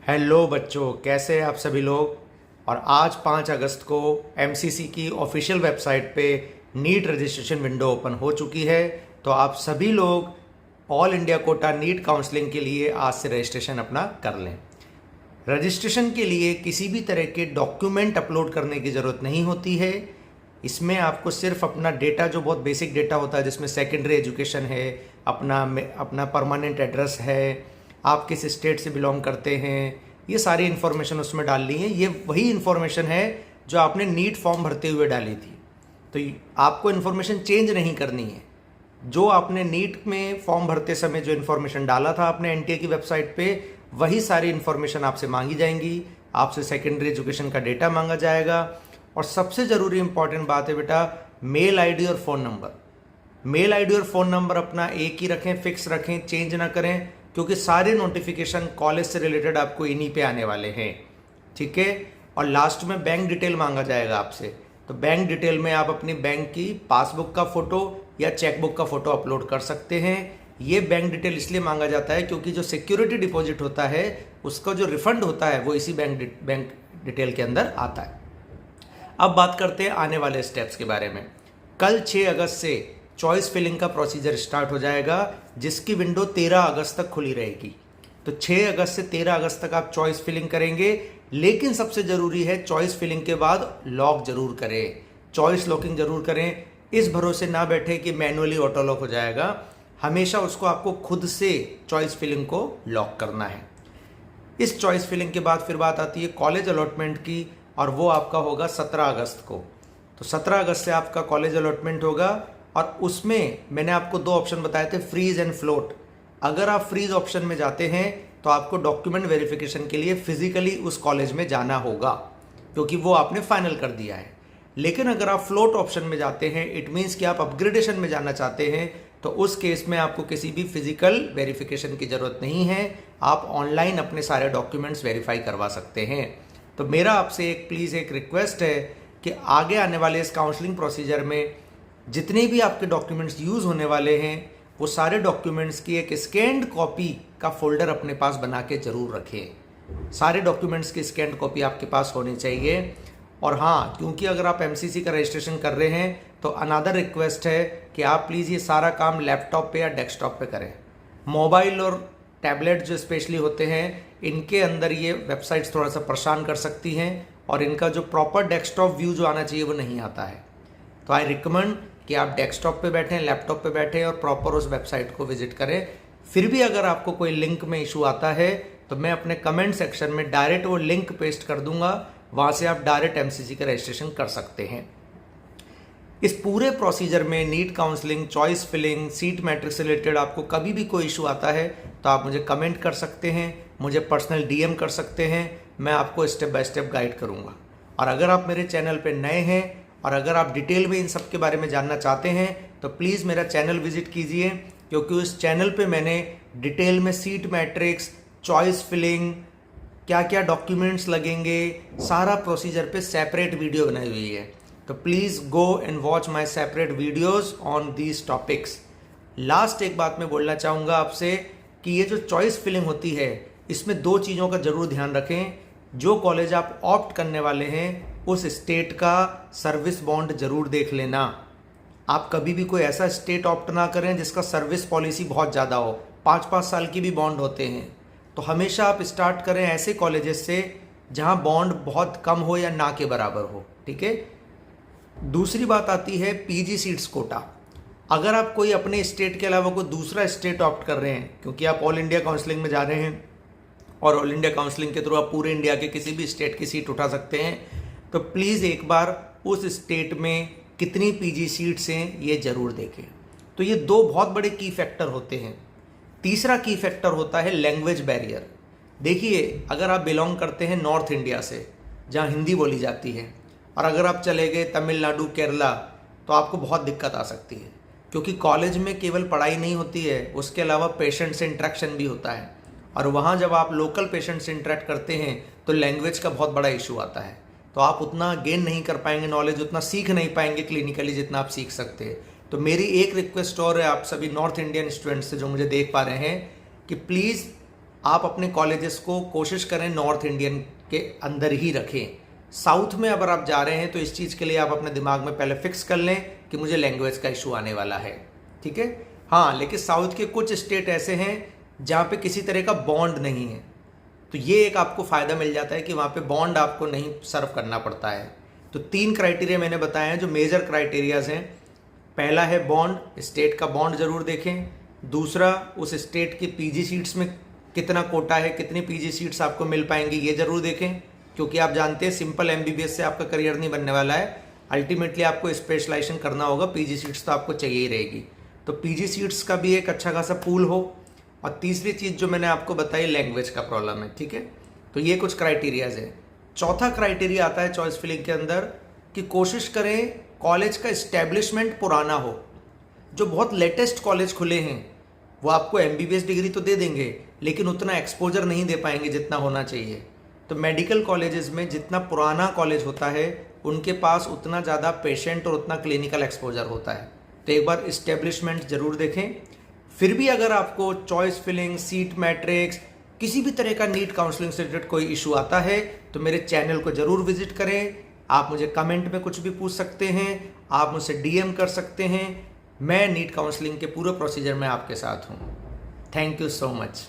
Hello बच्चों, कैसे हैं आप सभी लोग। और आज 5 अगस्त को एमसीसी की ऑफिशियल वेबसाइट पे नीट रजिस्ट्रेशन विंडो ओपन हो चुकी है। तो आप सभी लोग all India quota NEET counselling के लिए आज से रजिस्ट्रेशन अपना कर लें। रजिस्ट्रेशन के लिए किसी भी तरह के डॉक्यूमेंट अपलोड करने की ज़रूरत नहीं होती है। इसमें आपको सिर्फ अपना डेटा, जो बहुत बेसिक डेटा होता है, जिसमें सेकेंडरी एजुकेशन है, अपना परमानेंट एड्रेस है, आप किस स्टेट से बिलोंग करते हैं, ये सारी इन्फॉर्मेशन उसमें डालनी है। ये वही इन्फॉर्मेशन है जो आपने नीट फॉर्म भरते हुए डाली थी। तो आपको इन्फॉर्मेशन चेंज नहीं करनी है। जो आपने नीट में फॉर्म भरते समय जो इन्फॉर्मेशन डाला था आपने एनटीए की वेबसाइट पे, वही सारी इन्फॉर्मेशन आपसे मांगी जाएंगी। आपसे सेकेंडरी एजुकेशन का डेटा मांगा जाएगा। और सबसे ज़रूरी इंपॉर्टेंट बात है बेटा, मेल आईडी और फ़ोन नंबर। मेल आईडी और फ़ोन नंबर अपना एक ही रखें, फिक्स रखें, चेंज ना करें, क्योंकि सारे नोटिफिकेशन कॉलेज से रिलेटेड आपको इन्हीं पे आने वाले हैं। ठीक है। और लास्ट में बैंक डिटेल मांगा जाएगा आपसे। तो बैंक डिटेल में आप अपनी बैंक की पासबुक का फ़ोटो या चेकबुक का फ़ोटो अपलोड कर सकते हैं। ये बैंक डिटेल इसलिए मांगा जाता है क्योंकि जो सिक्योरिटी डिपॉजिट होता है उसका जो रिफंड होता है वो इसी बैंक डिटेल के अंदर आता है। अब बात करते हैं आने वाले स्टेप्स के बारे में। कल 6 अगस्त से चॉइस फिलिंग का प्रोसीजर स्टार्ट हो जाएगा, जिसकी विंडो 13 अगस्त तक खुली रहेगी। तो 6 अगस्त से 13 अगस्त तक आप चॉइस फिलिंग करेंगे, लेकिन सबसे ज़रूरी है चॉइस फिलिंग के बाद लॉक जरूर करें, चॉइस लॉकिंग जरूर करें। इस भरोसे ना बैठे कि मैनुअली ऑटो लॉक हो जाएगा। हमेशा उसको आपको खुद से चॉइस फिलिंग को लॉक करना है। इस चॉइस फिलिंग के बाद फिर बात आती है कॉलेज अलॉटमेंट की, और वो आपका होगा 17 अगस्त को। तो 17 अगस्त से आपका कॉलेज अलॉटमेंट होगा, और उसमें मैंने आपको 2 ऑप्शन बताए थे, फ्रीज एंड फ्लोट। अगर आप फ्रीज ऑप्शन में जाते हैं तो आपको डॉक्यूमेंट वेरिफिकेशन के लिए फिजिकली उस कॉलेज में जाना होगा, क्योंकि वो आपने फाइनल कर दिया है। लेकिन अगर आप फ्लोट ऑप्शन में जाते हैं, इट मीन्स कि आप अपग्रेडेशन में जाना चाहते हैं, तो उस केस में आपको किसी भी फिजिकल वेरिफिकेशन की ज़रूरत नहीं है। आप ऑनलाइन अपने सारे डॉक्यूमेंट्स वेरीफाई करवा सकते हैं। तो मेरा आपसे प्लीज़ एक रिक्वेस्ट है कि आगे आने वाले इस काउंसलिंग प्रोसीजर में जितने भी आपके डॉक्यूमेंट्स यूज़ होने वाले हैं, वो सारे डॉक्यूमेंट्स की एक स्कैन्ड कॉपी का फोल्डर अपने पास बना के ज़रूर रखें। सारे डॉक्यूमेंट्स की स्कैन्ड कॉपी आपके पास होनी चाहिए। और हाँ, क्योंकि अगर आप एमसीसी का रजिस्ट्रेशन कर रहे हैं तो अनदर रिक्वेस्ट है कि आप प्लीज़ ये सारा काम लैपटॉप पे या डेस्कटॉप पे करें। मोबाइल और टैबलेट जो स्पेशली होते हैं, इनके अंदर ये वेबसाइट्स थोड़ा सा परेशान कर सकती हैं, और इनका जो प्रॉपर डेस्कटॉप व्यू जो आना चाहिए वो नहीं आता है। तो आई रिकमेंड कि आप डेस्कटॉप पे बैठें, लैपटॉप पे बैठें और प्रॉपर उस वेबसाइट को विजिट करें। फिर भी अगर आपको कोई लिंक में इशू आता है तो मैं अपने कमेंट सेक्शन में डायरेक्ट वो लिंक पेस्ट कर दूंगा, वहाँ से आप डायरेक्ट एमसीसी का रजिस्ट्रेशन कर सकते हैं। इस पूरे प्रोसीजर में NEET counselling, choice filling, seat matrix से रिलेटेड आपको कभी भी कोई इशू आता है तो आप मुझे कमेंट कर सकते हैं, मुझे पर्सनल डीएम कर सकते हैं। मैं आपको स्टेप बाय स्टेप गाइड करूँगा। और अगर आप मेरे चैनल पर नए हैं और अगर आप डिटेल में इन सब के बारे में जानना चाहते हैं तो प्लीज़ मेरा चैनल विजिट कीजिए, क्योंकि उस चैनल पे मैंने डिटेल में सीट मैट्रिक्स, चॉइस फिलिंग, क्या क्या डॉक्यूमेंट्स लगेंगे, सारा प्रोसीजर पे सेपरेट वीडियो बनाई हुई है। तो please go and watch my separate videos on these topics. Last एक बात मैं बोलना चाहूँगा आपसे कि ये जो चॉइस फिलिंग होती है, इसमें 2 चीज़ों का ज़रूर ध्यान रखें। जो कॉलेज आप ऑप्ट करने वाले हैं उस स्टेट का सर्विस बॉन्ड जरूर देख लेना। आप कभी भी कोई ऐसा स्टेट ऑप्ट ना करें जिसका सर्विस पॉलिसी बहुत ज़्यादा हो। 5-5 साल की भी बॉन्ड होते हैं। तो हमेशा आप स्टार्ट करें ऐसे कॉलेजेस से जहां बॉन्ड बहुत कम हो या ना के बराबर हो। ठीक है। दूसरी बात आती है पीजी सीट्स कोटा। अगर आप कोई अपने स्टेट के अलावा कोई दूसरा स्टेट ऑप्ट कर रहे हैं, क्योंकि आप ऑल इंडिया काउंसलिंग में जा रहे हैं और ऑल इंडिया काउंसलिंग के थ्रू आप पूरे इंडिया के किसी भी स्टेट की सीट उठा सकते हैं, तो प्लीज़ एक बार उस स्टेट में कितनी पीजी सीट्स हैं ये ज़रूर देखें। तो ये 2 बहुत बड़े की फैक्टर होते हैं। तीसरा की फैक्टर होता है लैंग्वेज बैरियर। देखिए, अगर आप बिलोंग करते हैं नॉर्थ इंडिया से जहाँ हिंदी बोली जाती है, और अगर आप चले गए तमिलनाडु, केरला, तो आपको बहुत दिक्कत आ सकती है, क्योंकि कॉलेज में केवल पढ़ाई नहीं होती है, उसके अलावा पेशेंट से इंटरेक्शन भी होता है। और वहाँ जब आप लोकल पेशेंट से इंटरेक्ट करते हैं तो लैंग्वेज का बहुत बड़ा इशू आता है। तो आप उतना गेन नहीं कर पाएंगे नॉलेज, उतना सीख नहीं पाएंगे क्लिनिकली जितना आप सीख सकते हैं। तो मेरी एक रिक्वेस्ट और है आप सभी नॉर्थ इंडियन स्टूडेंट्स से जो मुझे देख पा रहे हैं, कि प्लीज़ आप अपने कॉलेजेस को कोशिश करें नॉर्थ इंडियन के अंदर ही रखें। साउथ में अगर आप जा रहे हैं तो इस चीज़ के लिए आप अपने दिमाग में पहले फिक्स कर लें कि मुझे लैंग्वेज का इशू आने वाला है, ठीक है। हाँ, लेकिन साउथ के कुछ स्टेट ऐसे हैं जहाँ पे किसी तरह का बॉन्ड नहीं है, तो ये एक आपको फ़ायदा मिल जाता है कि वहाँ पे बॉन्ड आपको नहीं सर्व करना पड़ता है। तो 3 क्राइटेरिया मैंने बताए हैं जो मेजर क्राइटेरियाज हैं। पहला है बॉन्ड, स्टेट का बॉन्ड ज़रूर देखें। दूसरा, उस स्टेट की पीजी सीट्स में कितना कोटा है, कितनी पीजी सीट्स आपको मिल पाएंगी, ये ज़रूर देखें, क्योंकि आप जानते हैं सिंपल एमबीबीएस से आपका करियर नहीं बनने वाला है। अल्टीमेटली आपको स्पेशलाइजेशन करना होगा, पीजी सीट्स तो आपको चाहिए ही रहेगी। तो पीजी सीट्स का भी एक अच्छा खासा पूल हो। और तीसरी चीज़ जो मैंने आपको बताई, लैंग्वेज का प्रॉब्लम है, ठीक है। तो ये कुछ क्राइटेरियाज है। चौथा क्राइटेरिया आता है चॉइस फिलिंग के अंदर कि कोशिश करें कॉलेज का इस्टेब्लिशमेंट पुराना हो। जो बहुत लेटेस्ट कॉलेज खुले हैं वो आपको एमबीबीएस डिग्री तो दे देंगे, लेकिन उतना एक्सपोजर नहीं दे पाएंगे जितना होना चाहिए। तो मेडिकल कॉलेजेस में जितना पुराना कॉलेज होता है उनके पास उतना ज़्यादा पेशेंट और उतना क्लिनिकल एक्सपोजर होता है। तो एक बार इस्टेब्लिशमेंट ज़रूर देखें। फिर भी अगर आपको चॉइस फिलिंग, सीट मैट्रिक्स, किसी भी तरह का नीट काउंसलिंग से रिलेटेड कोई इशू आता है तो मेरे चैनल को ज़रूर विजिट करें। आप मुझे कमेंट में कुछ भी पूछ सकते हैं, आप मुझसे डीएम कर सकते हैं। मैं नीट काउंसलिंग के पूरे प्रोसीजर में आपके साथ हूँ। Thank you so much.